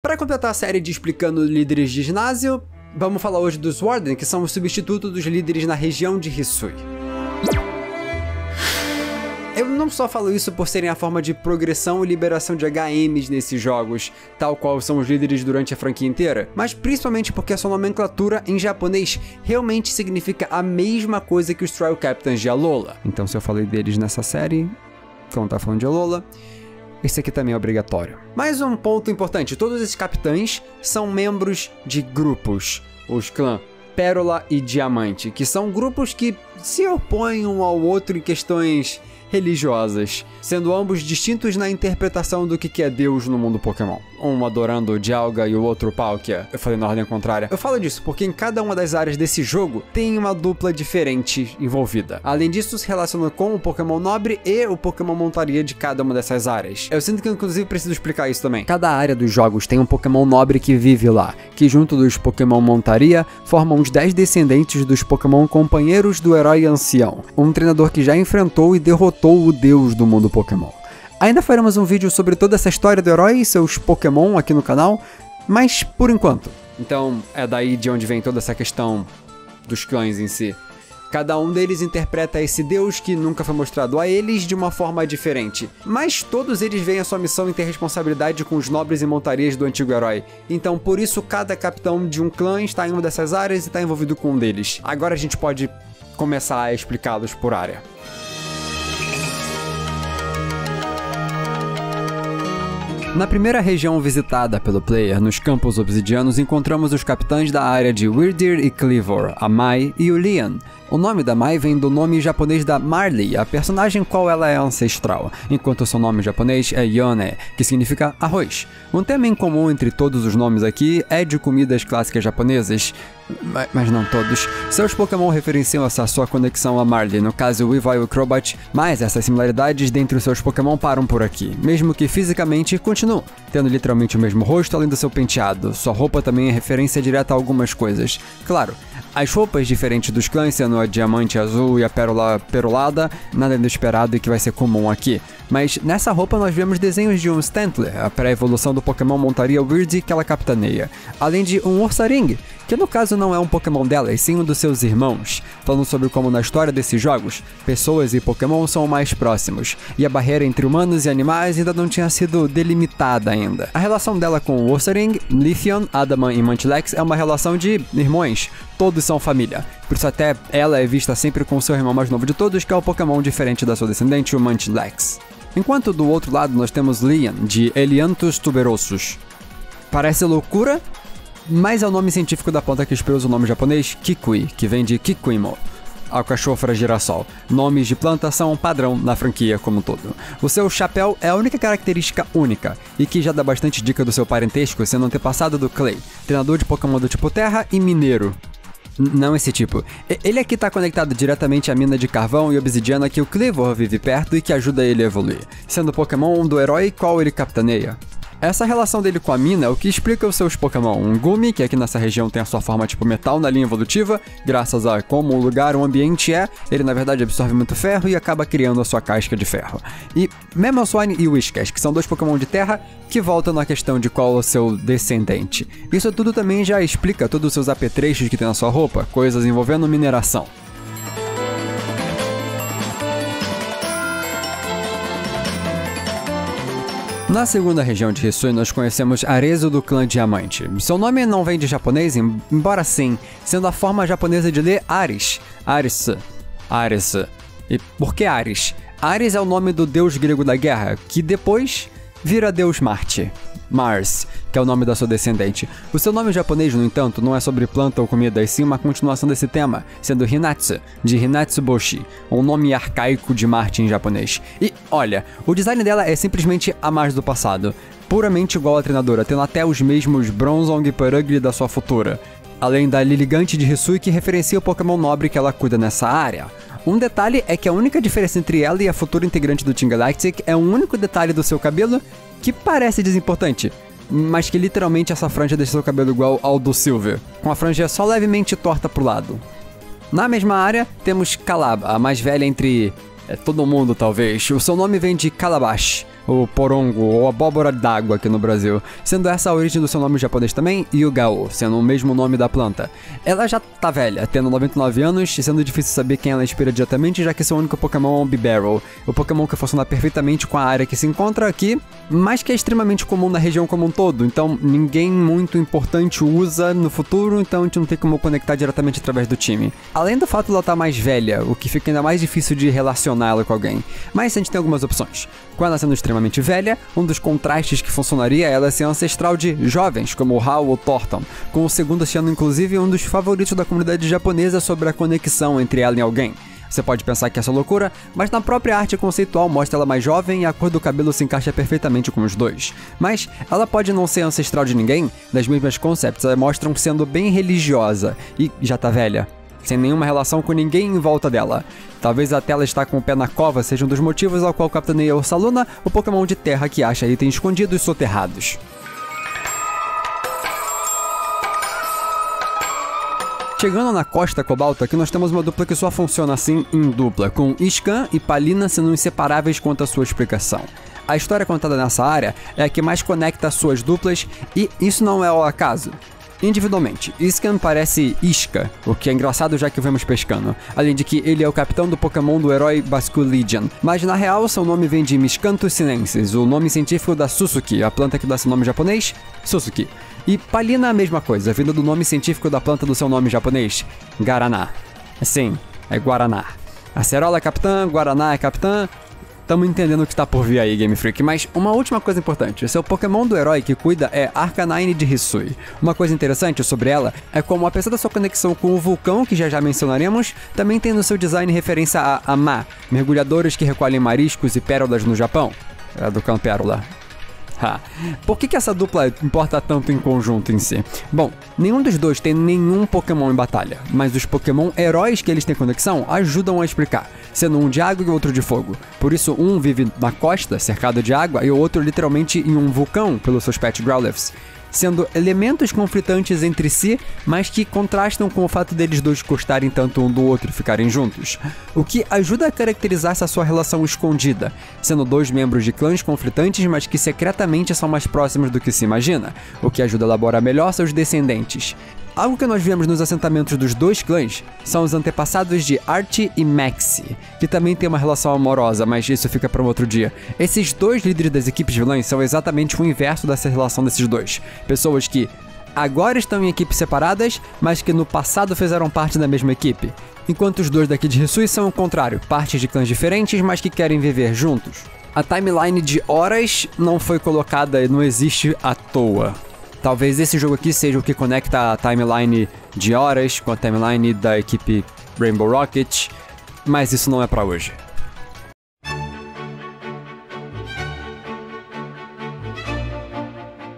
Para completar a série de explicando líderes de ginásio, vamos falar hoje dos Warden, que são os substitutos dos líderes na região de Hisui. Eu não só falo isso por serem a forma de progressão e liberação de HMs nesses jogos, tal qual são os líderes durante a franquia inteira, mas principalmente porque a sua nomenclatura em japonês realmente significa a mesma coisa que os Trial Captains de Alola. Então se eu falei deles nessa série, como tá falando de Alola, esse aqui também é obrigatório. Mais um ponto importante, todos esses capitães são membros de grupos, os clãs Pérola e Diamante, que são grupos que se opõem um ao outro em questões religiosas, sendo ambos distintos na interpretação do que é Deus no mundo Pokémon. Um adorando o Dialga e o outro o Palkia. Eu falei na ordem contrária. Eu falo disso porque em cada uma das áreas desse jogo tem uma dupla diferente envolvida. Além disso, se relaciona com o Pokémon Nobre e o Pokémon Montaria de cada uma dessas áreas. Eu sinto que eu, inclusive, preciso explicar isso também. Cada área dos jogos tem um Pokémon Nobre que vive lá, que junto dos Pokémon Montaria formam os 10 descendentes dos Pokémon Companheiros do Herói Ancião, um treinador que já enfrentou e derrotou o deus do mundo Pokémon. Ainda faremos um vídeo sobre toda essa história do herói e seus Pokémon aqui no canal, mas por enquanto. Então é daí de onde vem toda essa questão dos clãs em si. Cada um deles interpreta esse deus que nunca foi mostrado a eles de uma forma diferente, mas todos eles veem a sua missão em ter responsabilidade com os nobres e montarias do antigo herói. Então por isso cada capitão de um clã está em uma dessas áreas e está envolvido com um deles. Agora a gente pode começar a explicá-los por área. Na primeira região visitada pelo player, nos Campos Obsidianos, encontramos os capitães da área de Wyrdeer e Kleavor, a Mai e o Lian. O nome da Mai vem do nome japonês da Marley, a personagem qual ela é ancestral, enquanto seu nome japonês é Yone, que significa arroz. Um tema em comum entre todos os nomes aqui é de comidas clássicas japonesas, mas não todos. Seus Pokémon referenciam essa sua conexão a Marley, no caso o Weavile e o Crobat, mas essas similaridades dentre os seus Pokémon param por aqui, mesmo que fisicamente continuam, tendo literalmente o mesmo rosto além do seu penteado. Sua roupa também é referência direta a algumas coisas. Claro, as roupas diferentes dos clãs, sendo a Diamante Azul e a Pérola Perolada, nada inesperado e que vai ser comum aqui. Mas nessa roupa nós vemos desenhos de um Stantler, a pré-evolução do Pokémon Montaria Weird que ela capitaneia, além de um Ursaring, que no caso não é um Pokémon dela, e sim um dos seus irmãos, falando sobre como na história desses jogos, pessoas e Pokémon são mais próximos, e a barreira entre humanos e animais ainda não tinha sido delimitada ainda. A relação dela com o Ursaring, Leafeon, Adaman e Munchlax é uma relação de irmãos, todos são família, por isso até ela é vista sempre com seu irmão mais novo de todos, que é o Pokémon diferente da sua descendente, o Munchlax. Enquanto do outro lado nós temos Lian, de Elianthus tuberosus. Parece loucura, mas é o nome científico da planta que inspirou o nome japonês Kikui, que vem de Kikuimo, alcachofra girassol. Nomes de planta são um padrão na franquia como um todo. O seu chapéu é a única característica única, e que já dá bastante dica do seu parentesco, sendo antepassado do Clay, treinador de Pokémon do tipo Terra e Mineiro. Não esse tipo. Ele aqui está conectado diretamente à mina de carvão e obsidiana que o Kleavor vive perto e que ajuda ele a evoluir, sendo o Pokémon do herói qual ele capitaneia. Essa relação dele com a mina é o que explica os seus Pokémon. Um Gumi, que aqui nessa região tem a sua forma tipo metal na linha evolutiva, graças a como o lugar, o ambiente é, ele na verdade absorve muito ferro e acaba criando a sua casca de ferro. E Mamoswine e Whiscash, que são dois Pokémon de terra, que voltam na questão de qual é o seu descendente. Isso tudo também já explica todos os seus apetrechos que tem na sua roupa, coisas envolvendo mineração. Na segunda região de Hisui, nós conhecemos Arezzo do clã Diamante. Seu nome não vem de japonês, embora sim, sendo a forma japonesa de ler Ares. Ares. E por que Ares? Ares é o nome do deus grego da guerra, que depois vira deus Marte. Mars, que é o nome da sua descendente. O seu nome japonês, no entanto, não é sobre planta ou comida, e sim uma continuação desse tema, sendo Hinatsu, de Hinatsuboshi, um nome arcaico de Marte em japonês. E, olha, o design dela é simplesmente a Mars do passado, puramente igual à treinadora, tendo até os mesmos Bronzong e Perugly da sua futura, além da Lilligant de Hisui, que referencia o Pokémon nobre que ela cuida nessa área. Um detalhe é que a única diferença entre ela e a futura integrante do Team Galactic é um único detalhe do seu cabelo que parece desimportante, mas que literalmente essa franja deixa seu cabelo igual ao do Silver, com a franja só levemente torta pro lado. Na mesma área, temos Calab, a mais velha entre todo mundo talvez. O seu nome vem de Calabash, o porongo, ou abóbora d'água aqui no Brasil, sendo essa a origem do seu nome japonês também, Yugao, sendo o mesmo nome da planta. Ela já tá velha, tendo 99 anos, sendo difícil saber quem ela inspira diretamente, já que seu único Pokémon é o Bibarel, o Pokémon que funciona perfeitamente com a área que se encontra aqui, mas que é extremamente comum na região como um todo, então ninguém muito importante usa no futuro, então a gente não tem como conectar diretamente através do time. Além do fato de ela estar mais velha, o que fica ainda mais difícil de relacionar ela com alguém, mas a gente tem algumas opções. Com ela sendo extremamente velha, um dos contrastes que funcionaria é ela ser ancestral de jovens, como o Hau ou Thornton, com o segundo sendo inclusive um dos favoritos da comunidade japonesa sobre a conexão entre ela e alguém. Você pode pensar que essa é loucura, mas na própria arte conceitual mostra ela mais jovem e a cor do cabelo se encaixa perfeitamente com os dois. Mas ela pode não ser ancestral de ninguém, das mesmas concepts a mostram sendo bem religiosa e já tá velha, sem nenhuma relação com ninguém em volta dela. Talvez até ela estar com o pé na cova seja um dos motivos ao qual capitaneia o Saluna, o Pokémon de terra que acha itens escondidos soterrados. Chegando na Costa Cobalto, aqui nós temos uma dupla que só funciona assim em dupla, com Iscan e Palina sendo inseparáveis quanto à sua explicação. A história contada nessa área é a que mais conecta as suas duplas, e isso não é ao acaso. Individualmente, Iscan parece Isca, o que é engraçado já que o vemos pescando, além de que ele é o capitão do Pokémon do herói Basculegion, mas na real seu nome vem de Miscanthus sinensis, o nome científico da Suzuki, a planta que dá seu nome japonês, Suzuki. E Palina a mesma coisa, vindo do nome científico da planta do seu nome japonês, Guaraná. Sim, é Guaraná. Acerola é capitã, Guaraná é capitã. Tamo entendendo o que está por vir aí, Game Freak, mas uma última coisa importante, seu Pokémon do herói que cuida é Arcanine de Hisui. Uma coisa interessante sobre ela é como, apesar da sua conexão com o vulcão, que já mencionaremos, também tem no seu design referência a Ama, mergulhadores que recolhem mariscos e pérolas no Japão. É do Campo Pérola. Por que essa dupla importa tanto em conjunto em si? Bom, nenhum dos dois tem nenhum Pokémon em batalha, mas os Pokémon heróis que eles têm conexão ajudam a explicar, sendo um de água e outro de fogo. Por isso um vive na costa, cercado de água, e o outro literalmente em um vulcão, pelos seus pet Growlithes, sendo elementos conflitantes entre si, mas que contrastam com o fato deles dois gostarem tanto um do outro e ficarem juntos, o que ajuda a caracterizar essa sua relação escondida, sendo dois membros de clãs conflitantes, mas que secretamente são mais próximos do que se imagina, o que ajuda a elaborar melhor seus descendentes. Algo que nós vemos nos assentamentos dos dois clãs são os antepassados de Archie e Maxie, que também tem uma relação amorosa, mas isso fica para um outro dia. Esses dois líderes das equipes vilãs são exatamente o inverso dessa relação desses dois. Pessoas que agora estão em equipes separadas, mas que no passado fizeram parte da mesma equipe. Enquanto os dois daqui de Hisui são o contrário, partes de clãs diferentes, mas que querem viver juntos. A timeline de horas não foi colocada e não existe à toa. Talvez esse jogo aqui seja o que conecta a timeline de horas com a timeline da equipe Rainbow Rocket, mas isso não é pra hoje.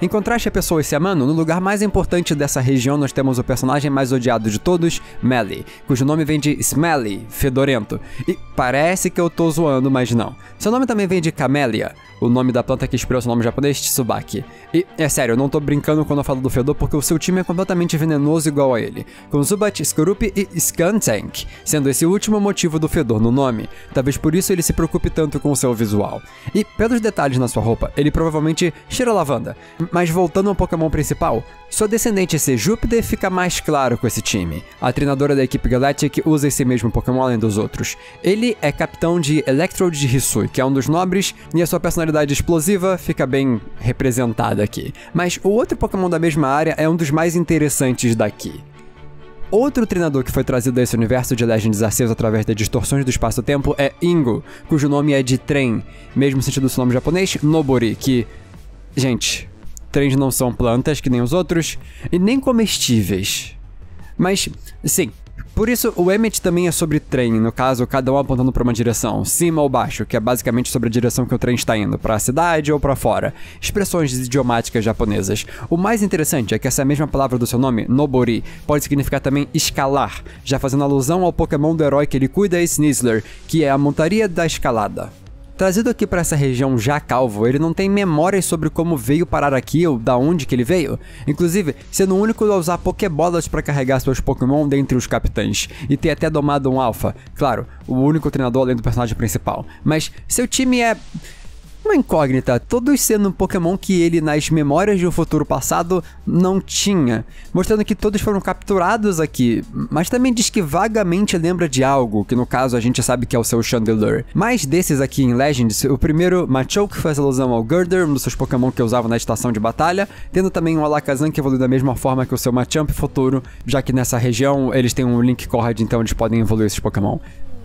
Em contraste a pessoas se amando, no lugar mais importante dessa região nós temos o personagem mais odiado de todos, Melly, cujo nome vem de Smelly, fedorento. E parece que eu tô zoando, mas não. Seu nome também vem de Camellia, o nome da planta que inspirou seu nome japonês, Tsubaki. E, é sério, eu não tô brincando quando eu falo do fedor, porque o seu time é completamente venenoso igual a ele, com Zubat, Skorupi e Skuntank, sendo esse o último motivo do fedor no nome. Talvez por isso ele se preocupe tanto com o seu visual. E, pelos detalhes na sua roupa, ele provavelmente cheira lavanda. Mas voltando ao Pokémon principal, sua descendente ser Júpiter fica mais claro com esse time. A treinadora da equipe Galactic usa esse mesmo Pokémon além dos outros. Ele é capitão de Electrode de Hisui, que é um dos nobres, e a sua personalidade explosiva fica bem representada aqui. Mas o outro Pokémon da mesma área é um dos mais interessantes daqui. Outro treinador que foi trazido a esse universo de Legends Arceus através das distorções do espaço-tempo é Ingo, cujo nome é de trem, mesmo sentido do seu nome japonês, Nobori, que... gente... trens não são plantas, que nem os outros, e nem comestíveis. Mas, sim, por isso o Emmet também é sobre trem, no caso, cada um apontando para uma direção, cima ou baixo, que é basicamente sobre a direção que o trem está indo, para a cidade ou para fora. Expressões idiomáticas japonesas. O mais interessante é que essa mesma palavra do seu nome, Nobori, pode significar também escalar, já fazendo alusão ao Pokémon do herói que ele cuida, Sneasler, que é a montaria da escalada. Trazido aqui para essa região já calvo, ele não tem memórias sobre como veio parar aqui ou da onde que ele veio, inclusive sendo o único a usar Pokébolas para carregar seus Pokémon dentre os capitães, e ter até domado um Alpha, claro, o único treinador além do personagem principal, mas seu time é... uma incógnita, todos sendo um Pokémon que ele, nas memórias de um futuro passado, não tinha, mostrando que todos foram capturados aqui, mas também diz que vagamente lembra de algo, que no caso a gente sabe que é o seu Chandelure. Mas desses aqui em Legends, o primeiro, Machoke, faz alusão ao Gurdurr, um dos seus Pokémon que eu usava na estação de batalha, tendo também um Alakazam que evolui da mesma forma que o seu Machamp futuro, já que nessa região eles têm um Link Cord, então eles podem evoluir esses Pokémon.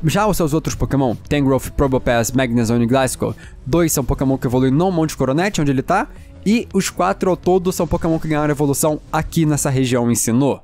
Já os seus outros Pokémon, Tangrowth, Probopass, Magnezone e Gliscor, 2 são Pokémon que evoluem no Monte Coronet, onde ele tá, e os 4 ao todo são Pokémon que ganharam evolução aqui nessa região em Sinnoh.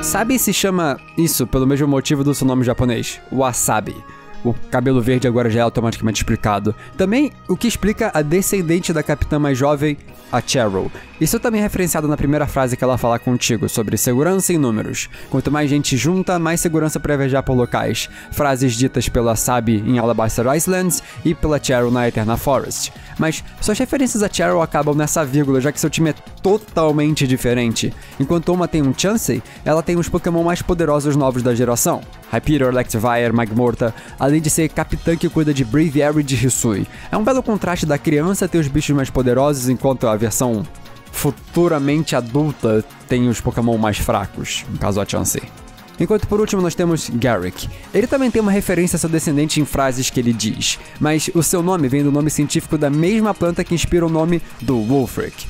Sabe se chama isso pelo mesmo motivo do seu nome japonês, Wasabi. O cabelo verde agora já é automaticamente explicado. Também o que explica a descendente da capitã mais jovem, a Cheryl. Isso também é referenciado na primeira frase que ela fala contigo, sobre segurança em números. Quanto mais gente junta, mais segurança para viajar por locais. Frases ditas pela Sabi em Alabaster Islands e pela Cheryl na Eterna Forest. Mas suas referências a Cheryl acabam nessa vírgula, já que seu time é totalmente diferente. Enquanto uma tem um Chansey, ela tem os Pokémon mais poderosos novos da geração. Hyperior, Electivire, Magmorta, além de ser capitã que cuida de Braviary e de Hisui. É um belo contraste da criança ter os bichos mais poderosos, enquanto a versão futuramente adulta tem os Pokémon mais fracos, no caso a Chansey. Enquanto por último nós temos Garrick. Ele também tem uma referência a seu descendente em frases que ele diz, mas o seu nome vem do nome científico da mesma planta que inspira o nome do Wulfric,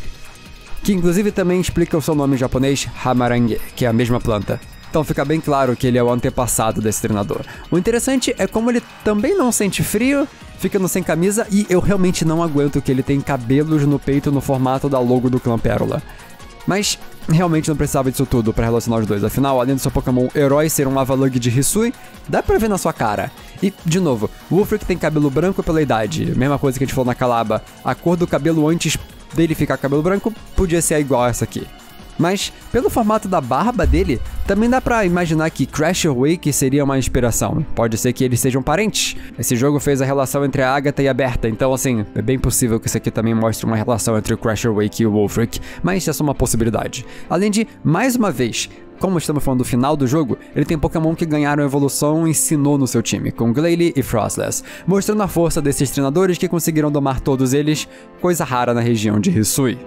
que inclusive também explica o seu nome em japonês, Hamarange, que é a mesma planta. Então fica bem claro que ele é o antepassado desse treinador. O interessante é como ele também não sente frio, ficando sem camisa, e eu realmente não aguento que ele tem cabelos no peito no formato da logo do Clã Pérola. Mas realmente não precisava disso tudo pra relacionar os dois, afinal, além do seu Pokémon herói ser um Lavalug de Hisui, dá pra ver na sua cara. E, de novo, o Wulfric tem cabelo branco pela idade, mesma coisa que a gente falou na Calaba, a cor do cabelo antes dele ficar cabelo branco podia ser igual a essa aqui. Mas, pelo formato da barba dele, também dá pra imaginar que Crasher Wake seria uma inspiração. Pode ser que eles sejam parentes. Esse jogo fez a relação entre a Agatha e a Bertha, então assim, é bem possível que isso aqui também mostre uma relação entre o Crasher Wake e o Wulfric, mas é só uma possibilidade. Além de, mais uma vez, como estamos falando do final do jogo, ele tem Pokémon que ganharam evolução e Sinnoh no seu time, com Glalie e Frostless, mostrando a força desses treinadores que conseguiram domar todos eles, coisa rara na região de Hisui.